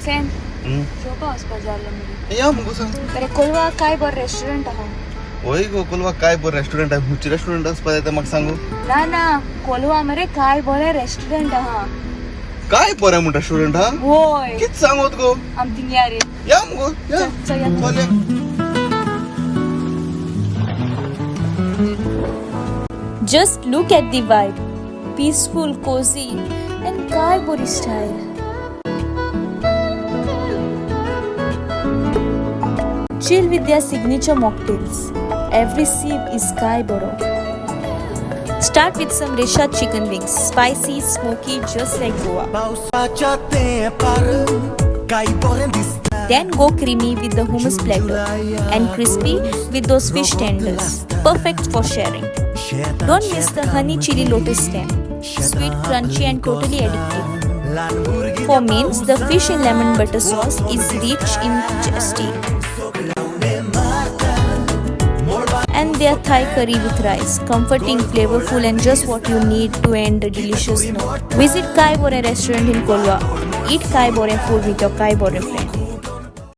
सेन शोपा वचपाक या मुगो सांग बरें कोलवा काय बरें रेस्टॉरंट आहा होय गो कोलवा काय बरें रेस्टॉरंट आहे हुंचे रेस्टॉरंट वचपा जाय तें म्हाका सांगू ना कोलवा मरे काय बरें रेस्टॉरंट आहा काय बरें म्हूण रेस्टॉरंट हा वोय कित सांगोत गो आम थिंग या रे या मुगो या चल या चल या Just look at the vibe. Peaceful, cozy, and काय बरी style. Chill with their signature mocktails. Every sip is sky boro. Start with some Rishad chicken wings. Spicy, smoky, just like Goa. Then go creamy with the hummus platter and crispy with those fish tenders. Perfect for sharing. Don't miss the honey chili lotus stem. Sweet, crunchy and totally addictive. For mains, the fish in lemon butter sauce is rich in zesty. And their Thai curry with rice, comforting, flavorful and just what you need to end a delicious note. Visit Kai Bore restaurant in Kolwa. Eat Kai Bore food with your Kai Bore friend.